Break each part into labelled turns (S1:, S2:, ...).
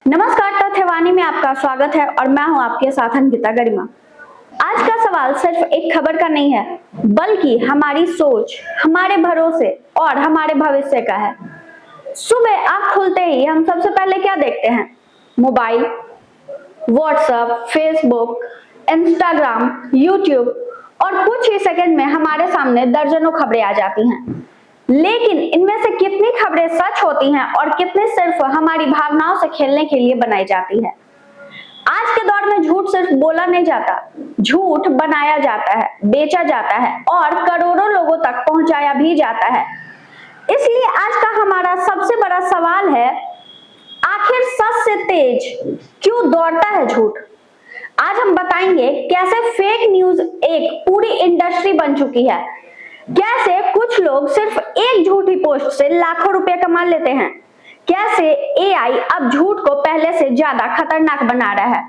S1: नमस्कार, तथ्यवाणी में आपका स्वागत है और मैं हूं आपके साथ अंकिता गरिमा। आज का सवाल सिर्फ एक खबर का नहीं है, बल्कि हमारी सोच, हमारे भरोसे और हमारे भविष्य का है। सुबह आंख खुलते ही हम सबसे पहले क्या देखते हैं? Mobile, WhatsApp, Facebook, Instagram, YouTube और कुछ ही सेकंड में हमारे सामने दर्जनों खबरें आ जाती हैं। लेकिन इनमें से कितनी खबरें सच होती हैं और कितनी सिर्फ हमारी भावनाओं से खेलने के लिए बनाई जाती है? आज के दौर में झूठ सिर्फ बोला नहीं जाता, झूठ बनाया जाता है, बेचा जाता है और करोड़ों लोगों तक पहुंचाया भी जाता है। इसलिए आज का हमारा सबसे बड़ा सवाल है, आखिर सच से तेज क्यों दौड़ता है झूठ? आज हम बताएंगे कैसे फेक न्यूज एक पूरी इंडस्ट्री बन चुकी है, कैसे कुछ लोग सिर्फ एक झूठी पोस्ट से लाखों रुपए कमा लेते हैं, कैसे एआई अब झूठ को पहले से ज्यादा खतरनाक बना रहा है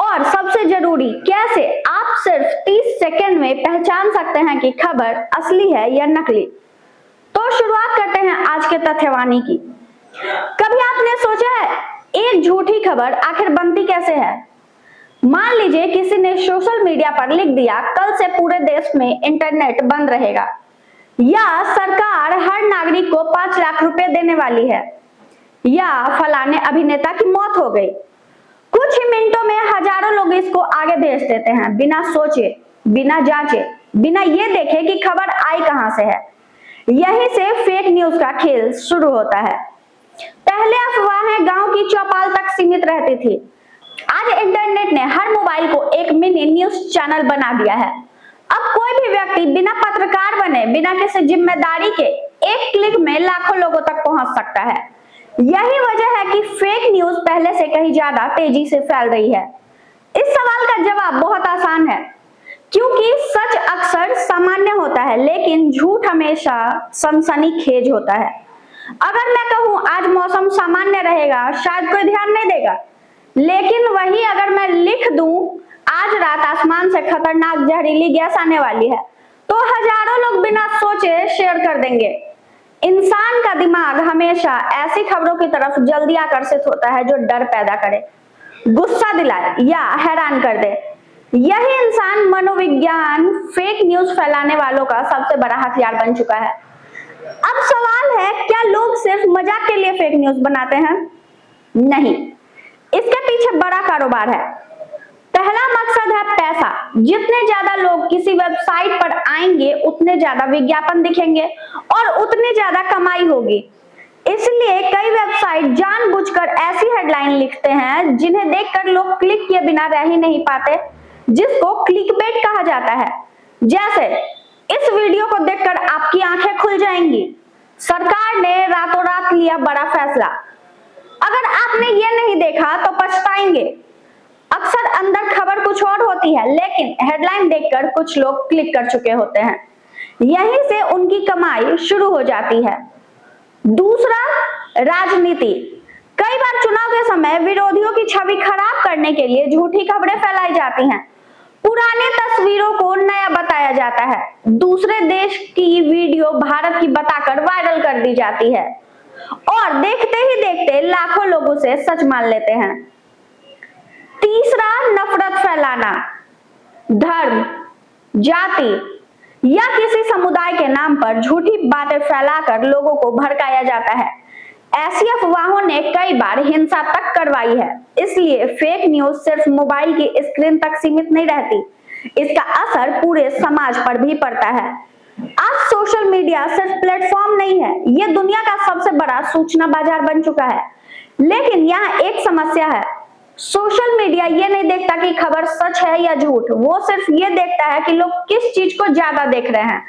S1: और सबसे जरूरी कैसे आप सिर्फ 30 सेकंड में पहचान सकते हैं कि खबर असली है या नकली। तो शुरुआत करते हैं आज के तथ्यवाणी की। कभी आपने सोचा है एक झूठी खबर आखिर बनती कैसे है? मान लीजिए किसी ने सोशल मीडिया पर लिख दिया, कल से पूरे देश में इंटरनेट बंद रहेगा, या सरकार हर नागरिक को 5 लाख रुपए देने वाली है, या फलाने अभिनेता की मौत हो गई। कुछ ही मिनटों में हजारों लोग इसको आगे भेज देते हैं, बिना सोचे, बिना जांचे, बिना ये देखे कि खबर आई कहां से है। यहीं से फेक न्यूज का खेल शुरू होता है। पहले अफवाहें गांव की चौपाल तक सीमित रहती थी। आज इंटरनेट ने हर मोबाइल को एक मिनी न्यूज चैनल बना दिया है। अब कोई भी व्यक्ति बिना पत्रकार बने, बिना किसी जिम्मेदारी के एक क्लिक में लाखों लोगों तक पहुंच सकता है। यही वजह है कि फेक न्यूज पहले से कहीं ज्यादा तेजी से फैल रही है। इस सवाल का जवाब बहुत आसान है, क्योंकि सच अक्सर सामान्य होता है, लेकिन झूठ हमेशा सनसनीखेज होता है। अगर मैं कहूं आज मौसम सामान्य रहेगा, शायद कोई ध्यान नहीं देगा, लेकिन वही अगर मैं लिख दूं आज रात आसमान से खतरनाक जहरीली गैस आने वाली है, तो हजारों लोग बिना सोचे शेयर कर देंगे। इंसान का दिमाग हमेशा ऐसी खबरों की तरफ जल्दी आकर्षित होता है जो डर पैदा करे, गुस्सा दिलाए या हैरान कर दे। यही इंसान मनोविज्ञान फेक न्यूज फैलाने वालों का सबसे बड़ा हथियार बन चुका है। अब सवाल है, क्या लोग सिर्फ मजाक के लिए फेक न्यूज बनाते हैं? नहीं, इसके पीछे बड़ा कारोबार है। पहला मकसद है पैसा। जितने ज्यादा लोग किसी वेबसाइट पर आएंगे, उतने ज्यादा विज्ञापन दिखेंगे और उतनी ज्यादा कमाई होगी। इसलिए कई वेबसाइट जानबूझकर ऐसी हेडलाइन लिखते हैं जिन्हें देखकर लोग क्लिक किए बिना रह ही नहीं पाते, जिसको क्लिकबेट कहा जाता है। जैसे इस वीडियो को देखकर आपकी आंखें खुल जाएंगी, सरकार ने रातों रात लिया बड़ा फैसला, अगर आपने ये नहीं देखा तो पछताएंगे। अक्सर अंदर खबर कुछ और होती है, लेकिन हेडलाइन देखकर कुछ लोग क्लिक कर चुके होते हैं। यहीं से उनकी कमाई शुरू हो जाती है। दूसरा, राजनीति। कई बार चुनाव के समय विरोधियों की छवि खराब करने के लिए झूठी खबरें फैलाई जाती हैं। पुरानी तस्वीरों को नया बताया जाता है, दूसरे देश की वीडियो भारत की बताकर वायरल कर दी जाती है और देखते ही देखते लाखों लोग उसे सच मान लेते हैं। तीसरा, नफरत फैलाना। धर्म, जाति या किसी समुदाय के नाम पर झूठी बातें फैलाकर लोगों को भड़काया जाता है। ऐसी अफवाहों ने कई बार हिंसा तक करवाई है। इसलिए फेक न्यूज सिर्फ मोबाइल की स्क्रीन तक सीमित नहीं रहती, इसका असर पूरे समाज पर भी पड़ता है। आज सोशल मीडिया सिर्फ प्लेटफॉर्म नहीं है, ये दुनिया का सबसे बड़ा सूचना बाजार बन चुका है। लेकिन यहाँ एक समस्या है, सोशल मीडिया ये नहीं देखता कि खबर सच है या झूठ, वो सिर्फ ये देखता है कि लोग किस चीज को ज्यादा देख रहे हैं।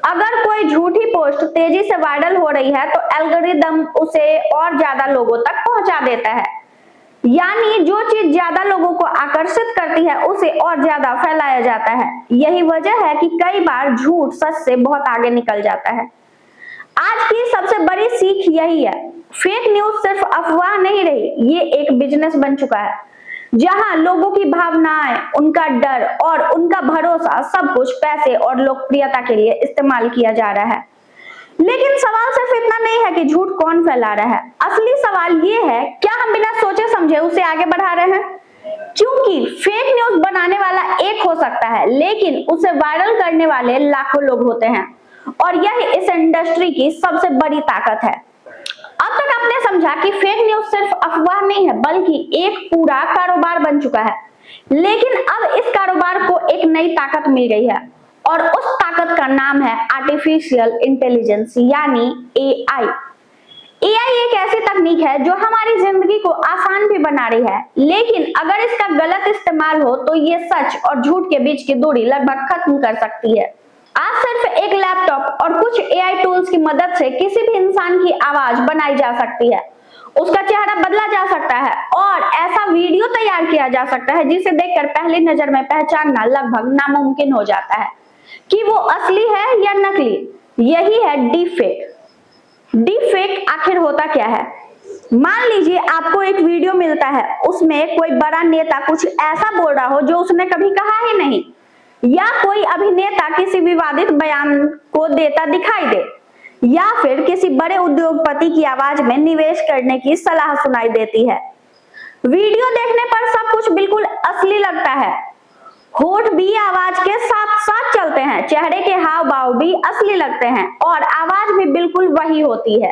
S1: अगर कोई झूठी पोस्ट तेजी से वायरल हो रही है तो एल्गोरिदम उसे और ज्यादा लोगों तक पहुंचा देता है, यानी जो चीज ज्यादा लोगों को आकर्षित करती है उसे और ज्यादा फैलाया जाता है। यही वजह है कि कई बार झूठ सच से बहुत आगे निकल जाता है। आज की सबसे बड़ी सीख यही है, फेक न्यूज सिर्फ अफवाह नहीं रही, ये एक बिजनेस बन चुका है, जहां लोगों की भावनाएं, उनका डर और उनका भरोसा सब कुछ पैसे और लोकप्रियता के लिए इस्तेमाल किया जा रहा है। लेकिन सवाल सिर्फ इतना नहीं है कि झूठ कौन फैला रहा है, असली सवाल ये है क्या हम बिना सोचे समझे उसे आगे बढ़ा रहे हैं? क्योंकि फेक न्यूज बनाने वाला एक हो सकता है, लेकिन उसे वायरल करने वाले लाखों लोग होते हैं, और यह इस इंडस्ट्री की सबसे बड़ी ताकत है। अब तक आपने समझा कि फेक न्यूज सिर्फ अफवाह नहीं है, बल्कि एक पूरा कारोबार बन चुका है। लेकिन अब इस कारोबार को एक नई ताकत मिल गई है, और उस ताकत का नाम है आर्टिफिशियल इंटेलिजेंस, यानी एआई। एआई एक ऐसी तकनीक है जो हमारी जिंदगी को आसान भी बना रही है, लेकिन अगर इसका गलत इस्तेमाल हो तो ये सच और झूठ के बीच की दूरी लगभग खत्म कर सकती है। आज सिर्फ एक लैपटॉप और कुछ एआई टूल्स की मदद से किसी भी इंसान की आवाज बनाई जा सकती है, उसका चेहरा बदला जा सकता है, और ऐसा वीडियो तैयार किया जा सकता है जिसे देखकर पहली नजर में पहचानना लगभग नामुमकिन हो जाता है कि वो असली है या नकली। यही है डीप फेक। डीप फेक आखिर होता क्या है? मान लीजिए आपको एक वीडियो मिलता है, उसमें कोई बड़ा नेता कुछ ऐसा बोल रहा हो जो उसने कभी कहा ही नहीं, या कोई अभिनेता किसी विवादित बयान को देता दिखाई दे, या फिर किसी बड़े उद्योगपति की आवाज में निवेश करने की सलाह सुनाई देती है। वीडियो देखने पर सब कुछ बिल्कुल असली लगता है, होठ भी आवाज के साथ साथ चलते हैं, चेहरे के हाव भाव भी असली लगते हैं, और आवाज भी बिल्कुल वही होती है।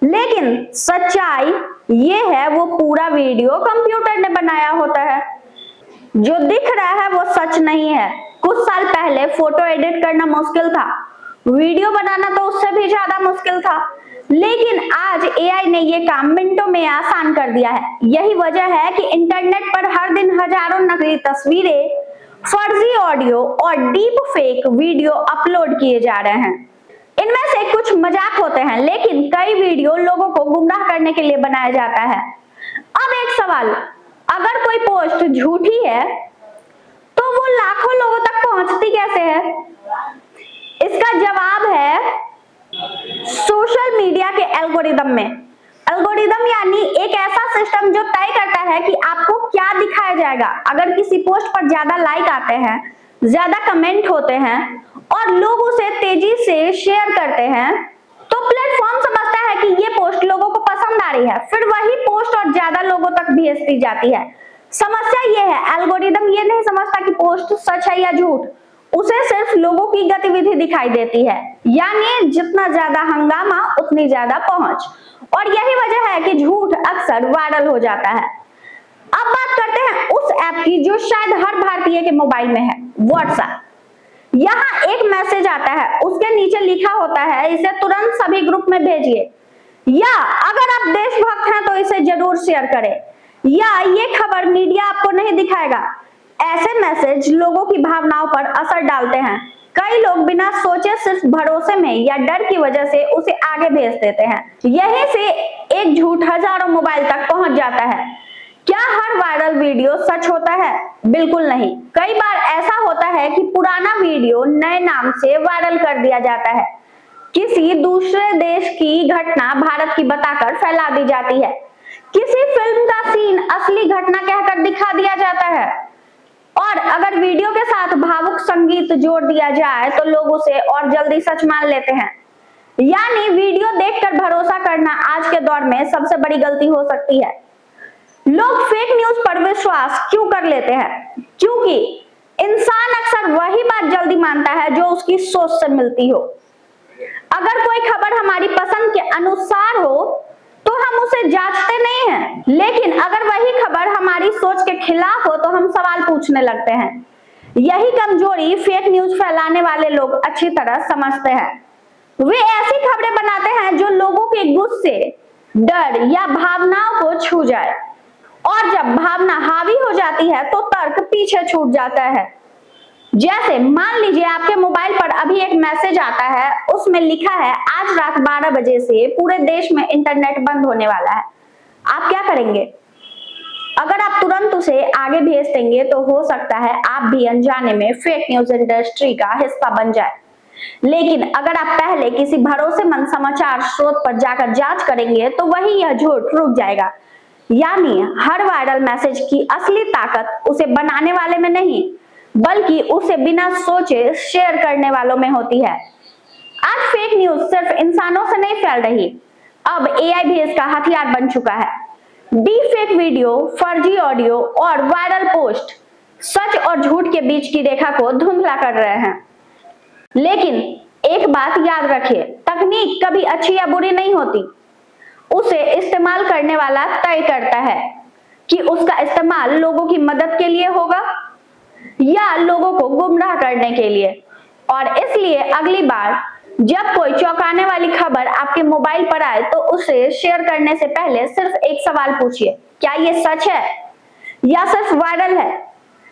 S1: लेकिन सच्चाई ये है वो पूरा वीडियो कंप्यूटर ने बनाया होता है। जो दिख रहा है वो सच नहीं है। कुछ साल पहले फोटो एडिट करना मुश्किल था, वीडियो बनाना तो उससे भी ज्यादा मुश्किल था, लेकिन आज एआई ने ये काम मिनटों में आसान कर दिया है। यही वजह है कि इंटरनेट पर हर दिन हजारों नकली तस्वीरें, फर्जी ऑडियो और डीप फेक वीडियो अपलोड किए जा रहे हैं। इनमें से कुछ मजाक होते हैं, लेकिन कई वीडियो लोगों को गुमराह करने के लिए बनाया जाता है। अब एक सवाल, अगर कोई पोस्ट झूठी है तो वो लाखों लोगों तक पहुंचती कैसे है? इसका जवाब है सोशल मीडिया के एल्गोरिदम में। एल्गोरिदम यानी एक ऐसा सिस्टम जो तय करता है कि आपको क्या दिखाया जाएगा। अगर किसी पोस्ट पर ज्यादा लाइक आते हैं, ज्यादा कमेंट होते हैं और लोग उसे तेजी से शेयर करते हैं, तो प्लेटफॉर्म समझता है कि ये पोस्ट लोगों को पसंद आ रही है, फिर वही पोस्ट और ज्यादा लोगों तक भेजती जाती है। समस्या ये है, एल्गोरिदम ये नहीं समझता कि पोस्ट सच है या झूठ, उसे सिर्फ लोगों की गतिविधि दिखाई देती है, यानी जितना ज्यादा हंगामा उतनी ज्यादा पहुंच, और यही वजह है कि झूठ अक्सर वायरल हो जाता है। अब बात करते हैं उस ऐप की जो शायद हर भारतीय के मोबाइल में है, व्हाट्सएप। यहाँ एक मैसेज आता है, उसके नीचे लिखा होता है इसे तुरंत सभी ग्रुप में भेजिए, या अगर आप देशभक्त हैं तो इसे जरूर शेयर करें, या ये खबर मीडिया आपको नहीं दिखाएगा। ऐसे मैसेज लोगों की भावनाओं पर असर डालते हैं। कई लोग बिना सोचे सिर्फ भरोसे में या डर की वजह से उसे आगे भेज देते हैं। यहीं से एक झूठ हजारों मोबाइल तक पहुंच जाता है। क्या हर वायरल वीडियो सच होता है? बिल्कुल नहीं। कई बार ऐसा होता है कि पुराना वीडियो नए नाम से वायरल कर दिया जाता है, किसी दूसरे देश की घटना भारत की बताकर फैला दी जाती है, किसी फिल्म का सीन असली घटना कहकर दिखा दिया जाता है, और अगर वीडियो के साथ भावुक संगीत जोड़ दिया जाए तो लोग उसे और जल्दी सच मान लेते हैं। यानी वीडियो देखकर भरोसा करना आज के दौर में सबसे बड़ी गलती हो सकती है। लोग फेक न्यूज पर विश्वास क्यों कर लेते हैं? क्योंकि इंसान अक्सर वही बात जल्दी मानता है जो उसकी सोच से मिलती हो। अगर कोई खबर हमारी पसंद के अनुसार हो तो हम उसे जांचते नहीं हैं, लेकिन अगर वही खबर हमारी सोच के खिलाफ हो तो हम सवाल पूछने लगते हैं। यही कमजोरी फेक न्यूज फैलाने वाले लोग अच्छी तरह समझते हैं। वे ऐसी खबरें बनाते हैं जो लोगों के गुस्से, डर या भावनाओं को छू जाए, और जब भावना हावी हो जाती है तो तर्क पीछे छूट जाता है। जैसे मान लीजिए आपके मोबाइल पर अभी एक मैसेज आता है, उसमें लिखा है आज रात 12 बजे से पूरे देश में इंटरनेट बंद होने वाला है। आप क्या करेंगे? अगर आप तुरंत उसे आगे भेज देंगे तो हो सकता है आप भी अनजाने में फेक न्यूज इंडस्ट्री का हिस्सा बन जाए। लेकिन अगर आप पहले किसी भरोसेमंद समाचार स्रोत पर जाकर जांच करेंगे तो वही यह झूठ रुक जाएगा। यानी हर वायरल मैसेज की असली ताकत उसे बनाने वाले में नहीं, बल्कि उसे बिना सोचे शेयर करने वालों में होती है। आज फेक न्यूज सिर्फ इंसानों से नहीं फैल रही, अब एआई भी इसका हथियार बन चुका है। डीफेक वीडियो, फर्जी ऑडियो और वायरल पोस्ट सच और झूठ के बीच की रेखा को धुंधला कर रहे हैं। लेकिन एक बात याद रखिए, तकनीक कभी अच्छी या बुरी नहीं होती, उसे इस्तेमाल करने वाला तय करता है कि उसका इस्तेमाल लोगों की मदद के लिए होगा या लोगों को गुमराह करने के लिए। और इसलिए अगली बार जब कोई चौंकाने वाली खबर आपके मोबाइल पर आए तो उसे शेयर करने से पहले सिर्फ एक सवाल पूछिए, क्या ये सच है या सिर्फ वायरल है?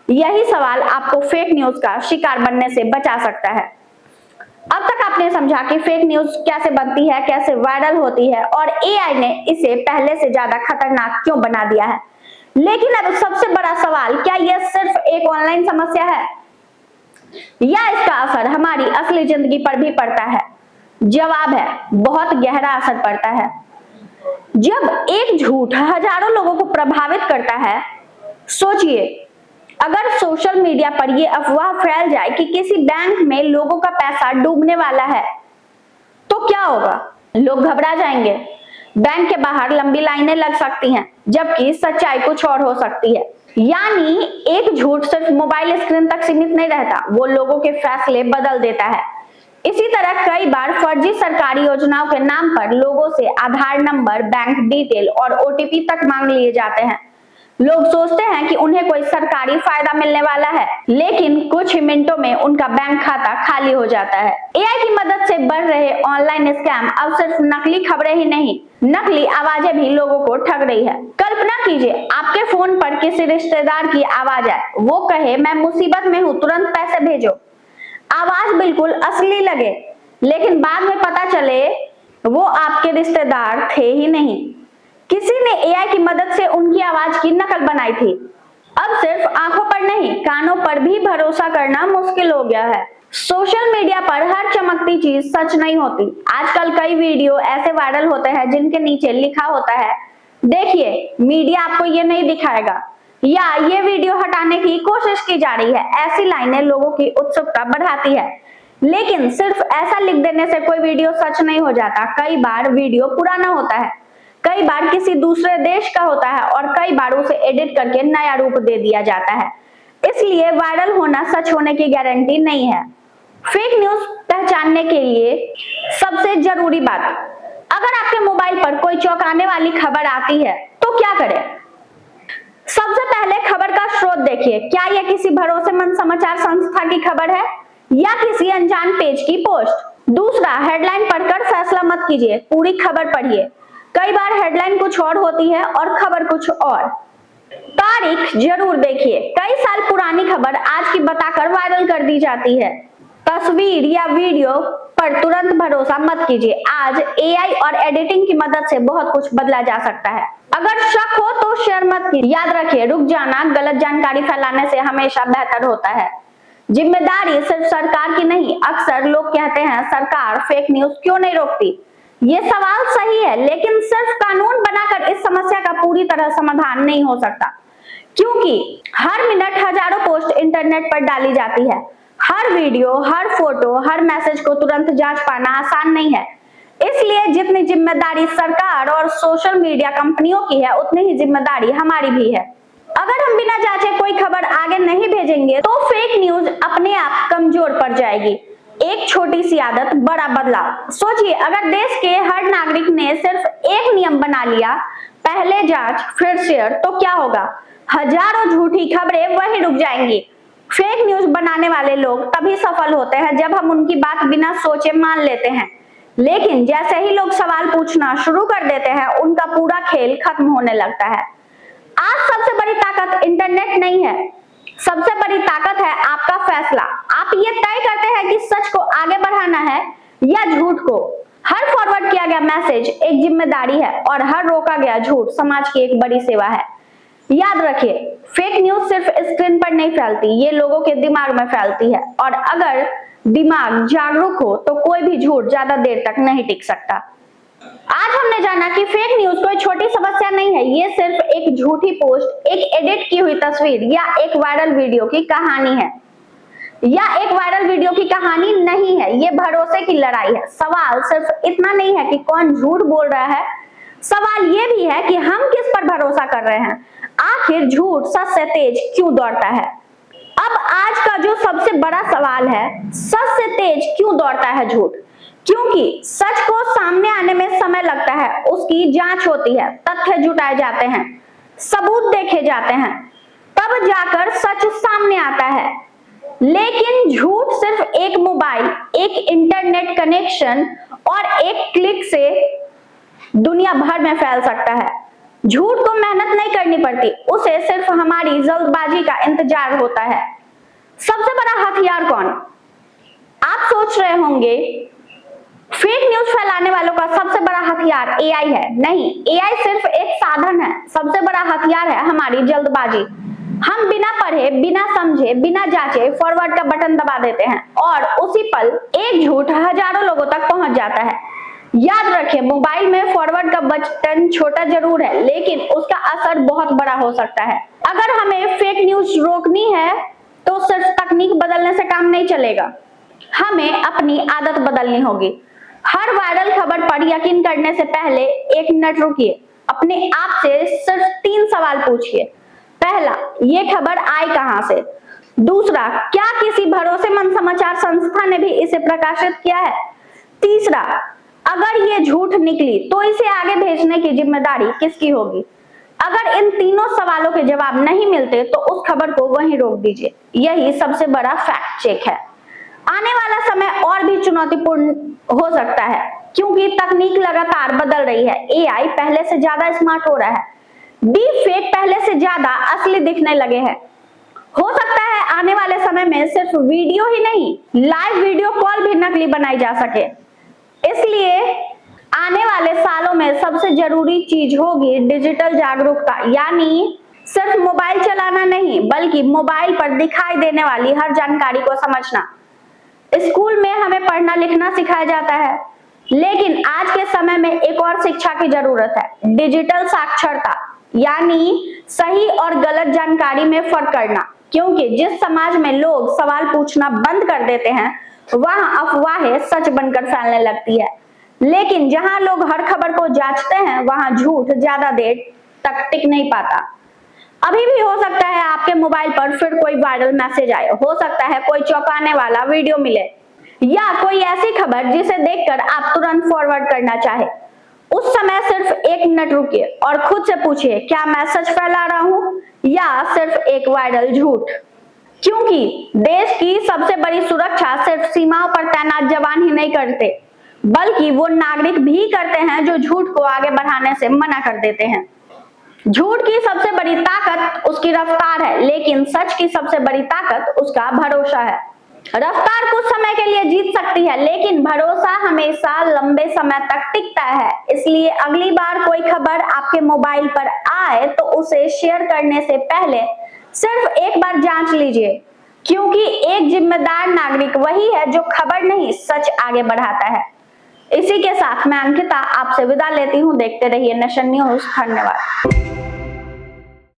S1: यही सवाल आपको फेक न्यूज का शिकार बनने से बचा सकता है। अब तक आपने समझा कि फेक न्यूज कैसे बनती है, कैसे वायरल होती है और एआई ने इसे पहले से ज्यादा खतरनाक क्यों बना दिया है। लेकिन अब सबसे बड़ा सवाल, क्या यह सिर्फ एक ऑनलाइन समस्या है या इसका असर हमारी असली जिंदगी पर भी पड़ता है? जवाब है, बहुत गहरा असर पड़ता है। जब एक झूठ हजारों लोगों को प्रभावित करता है, सोचिए अगर सोशल मीडिया पर यह अफवाह फैल जाए कि किसी बैंक में लोगों का पैसा डूबने वाला है, तो क्या होगा? लोग घबरा जाएंगे, बैंक के बाहर लंबी लाइनें लग सकती हैं, जबकि सच्चाई कुछ और हो सकती है। यानी एक झूठ सिर्फ मोबाइल स्क्रीन तक सीमित नहीं रहता, वो लोगों के फैसले बदल देता है। इसी तरह कई बार फर्जी सरकारी योजनाओं के नाम पर लोगों से आधार नंबर, बैंक डिटेल और ओटीपी तक मांग लिए जाते हैं। लोग सोचते हैं कि उन्हें कोई सरकारी फायदा मिलने वाला है, लेकिन कुछ ही मिनटों में उनका बैंक खाता खाली हो जाता है। एआई की मदद से बढ़ रहे ऑनलाइन स्कैम अब सिर्फ नकली खबरें ही नहीं, नकली आवाजें भी लोगों को ठग रही है। कल्पना कीजिए आपके फोन पर किसी रिश्तेदार की आवाज आए, वो कहे मैं मुसीबत में हूँ, तुरंत पैसे भेजो। आवाज बिल्कुल असली लगे, लेकिन बाद में पता चले वो आपके रिश्तेदार थे ही नहीं, किसी ने एआई की मदद से उनकी आवाज की नकल बनाई थी। अब सिर्फ आंखों पर नहीं, कानों पर भी भरोसा करना मुश्किल हो गया है। सोशल मीडिया पर हर चमकती चीज सच नहीं होती। आजकल कई वीडियो ऐसे वायरल होते हैं जिनके नीचे लिखा होता है, देखिए मीडिया आपको ये नहीं दिखाएगा, या ये वीडियो हटाने की कोशिश की जा रही है। ऐसी लाइनें लोगों की उत्सुकता बढ़ाती है, लेकिन सिर्फ ऐसा लिख देने से कोई वीडियो सच नहीं हो जाता। कई बार वीडियो पुराना होता है, कई बार किसी दूसरे देश का होता है और कई बार उसे एडिट करके नया रूप दे दिया जाता है। इसलिए वायरल होना सच होने की गारंटी नहीं है। फेक न्यूज पहचानने के लिए सबसे जरूरी बात, अगर आपके मोबाइल पर कोई चौंकाने वाली खबर आती है तो क्या करें? सबसे पहले खबर का स्रोत देखिए, क्या यह किसी भरोसेमंद समाचार संस्था की खबर है या किसी अनजान पेज की पोस्ट। दूसरा, हेडलाइन पढ़कर फैसला मत कीजिए, पूरी खबर पढ़िए। कई बार हेडलाइन कुछ और होती है और खबर कुछ और। तारीख जरूर देखिए, कई साल पुरानी खबर आज की बताकर वायरल कर दी जाती है। तस्वीर या वीडियो पर तुरंत भरोसा मत कीजिए, आज एआई और एडिटिंग की मदद से बहुत कुछ बदला जा सकता है। अगर शक हो तो शेयर मत कीजिए। याद रखिए, रुक जाना गलत जानकारी फैलाने से हमेशा बेहतर होता है। जिम्मेदारी सिर्फ सरकार की नहीं। अक्सर लोग कहते हैं सरकार फेक न्यूज क्यों नहीं रोकती। ये सवाल सही है, लेकिन सिर्फ कानून बनाकर इस समस्या का पूरी तरह समाधान नहीं हो सकता, क्योंकि हर मिनट हजारों पोस्ट इंटरनेट पर डाली जाती है। हर वीडियो, हर फोटो, हर मैसेज को तुरंत जांच पाना आसान नहीं है। इसलिए जितनी जिम्मेदारी सरकार और सोशल मीडिया कंपनियों की है, उतनी ही जिम्मेदारी हमारी भी है। अगर हम बिना जांचे कोई खबर आगे नहीं भेजेंगे तो फेक न्यूज अपने आप कमजोर पड़ जाएगी। एक छोटी सी आदत, बड़ा बदलाव। सोचिए अगर देश के हर नागरिक ने सिर्फ एक नियम बना लिया, पहले जांच फिर शेयर, तो क्या होगा? हजारों झूठी खबरें वहीं रुक जाएंगी। फेक न्यूज बनाने वाले लोग तभी सफल होते हैं जब हम उनकी बात बिना सोचे मान लेते हैं, लेकिन जैसे ही लोग सवाल पूछना शुरू कर देते हैं, उनका पूरा खेल खत्म होने लगता है। आज सबसे बड़ी ताकत इंटरनेट नहीं है, सबसे बड़ी ताकत है आपका फैसला। आप ये तय करते हैं कि सच को आगे बढ़ाना है या झूठ को। हर फॉरवर्ड किया गया मैसेज एक जिम्मेदारी है और हर रोका गया झूठ समाज की एक बड़ी सेवा है। याद रखिए, फेक न्यूज सिर्फ स्क्रीन पर नहीं फैलती, ये लोगों के दिमाग में फैलती है, और अगर दिमाग जागरूक हो तो कोई भी झूठ ज्यादा देर तक नहीं टिक सकता। आज हमने जाना कि फेक न्यूज कोई छोटी समस्या नहीं है, ये सिर्फ एक झूठी पोस्ट, एक एडिट की हुई तस्वीर या एक वायरल वीडियो की कहानी है, या एक वायरल वीडियो की कहानी नहीं है, ये भरोसे की लड़ाई है। सवाल सिर्फ इतना नहीं है कि कौन झूठ बोल रहा है, सवाल ये भी है कि हम किस पर भरोसा कर रहे हैं। आखिर झूठ सच से तेज क्यों दौड़ता है? अब आज का जो सबसे बड़ा सवाल है, सच से तेज क्यों दौड़ता है झूठ? क्योंकि सच को सामने आने में समय लगता है, उसकी जांच होती है, तथ्य जुटाए जाते हैं, सबूत देखे जाते हैं, तब जाकर सच सामने आता है। लेकिन झूठ सिर्फ एक मोबाइल, एक इंटरनेट कनेक्शन और एक क्लिक से दुनिया भर में फैल सकता है। झूठ को मेहनत नहीं करनी पड़ती, उसे सिर्फ हमारी जल्दबाजी का इंतजार होता है। सबसे बड़ा हथियार कौन? आप सोच रहे होंगे फेक न्यूज फैलाने वालों का सबसे बड़ा हथियार एआई है। नहीं, एआई सिर्फ एक साधन है। सबसे बड़ा हथियार है हमारी जल्दबाजी। हम बिना पढ़े, बिना समझे, बिना जांचे फॉरवर्ड का बटन दबा देते हैं और उसी पल एक झूठ हजारों लोगों तक पहुंच जाता है। याद रखें, मोबाइल में फॉरवर्ड का बटन छोटा जरूर है, लेकिन उसका असर बहुत बड़ा हो सकता है। अगर हमें फेक न्यूज रोकनी है तो सिर्फ तकनीक बदलने से काम नहीं चलेगा, हमें अपनी आदत बदलनी होगी। हर वायरल खबर पर यकीन करने से पहले 1 मिनट रुकिए, अपने आप से सिर्फ 3 सवाल पूछिए। पहला, ये खबर आई कहां से? दूसरा, क्या किसी भरोसेमंद समाचार संस्था ने भी इसे प्रकाशित किया है? तीसरा, अगर ये झूठ निकली तो इसे आगे भेजने की जिम्मेदारी किसकी होगी? अगर इन तीनों सवालों के जवाब नहीं मिलते तो उस खबर को वहीं रोक दीजिए। यही सबसे बड़ा फैक्ट चेक है। आने वाला समय और भी चुनौतीपूर्ण हो सकता है, क्योंकि तकनीक लगातार बदल रही है। एआई पहले से ज्यादा स्मार्ट हो रहा है, डीप फेक पहले से ज्यादा असली दिखने लगे हैं। हो सकता है आने वाले समय में सिर्फ वीडियो ही नहीं, लाइव वीडियो कॉल भी नकली बनाई जा सके। इसलिए आने वाले सालों में सबसे जरूरी चीज होगी डिजिटल जागरूकता, यानी सिर्फ मोबाइल चलाना नहीं, बल्कि मोबाइल पर दिखाई देने वाली हर जानकारी को समझना। स्कूल में हमें पढ़ना लिखना सिखाया जाता है, लेकिन आज के समय में एक और शिक्षा की जरूरत है, डिजिटल साक्षरता, यानी सही और गलत जानकारी में फर्क करना। क्योंकि जिस समाज में लोग सवाल पूछना बंद कर देते हैं, वहां अफवाहें सच बनकर फैलने लगती है। लेकिन जहां लोग हर खबर को जांचते हैं, वहां झूठ ज्यादा देर तक टिक नहीं पाता। अभी भी हो सकता है आपके मोबाइल पर फिर कोई वायरल मैसेज आए, हो सकता है कोई चौंकाने वाला वीडियो मिले, या कोई ऐसी खबर जिसे देखकर आप तुरंत फॉरवर्ड करना चाहे। उस समय सिर्फ 1 मिनट रुकिए और खुद से पूछिए, क्या मैं सच फैला रहा हूं या सिर्फ एक वायरल झूठ? क्योंकि देश की सबसे बड़ी सुरक्षा सिर्फ सीमाओं पर तैनात जवान ही नहीं करते, बल्कि वो नागरिक भी करते हैं जो झूठ को आगे बढ़ाने से मना कर देते हैं। झूठ की सबसे बड़ी ताकत उसकी रफ्तार है, लेकिन सच की सबसे बड़ी ताकत उसका भरोसा है। रफ्तार कुछ समय के लिए जीत सकती है, लेकिन भरोसा हमेशा लंबे समय तक टिकता है। इसलिए अगली बार कोई खबर आपके मोबाइल पर आए तो उसे शेयर करने से पहले सिर्फ एक बार जांच लीजिए, क्योंकि एक जिम्मेदार नागरिक वही है जो खबर नहीं, सच आगे बढ़ाता है। इसी के साथ मैं अंकिता आपसे विदा लेती हूँ। देखते रहिए नेशन न्यूज। धन्यवाद।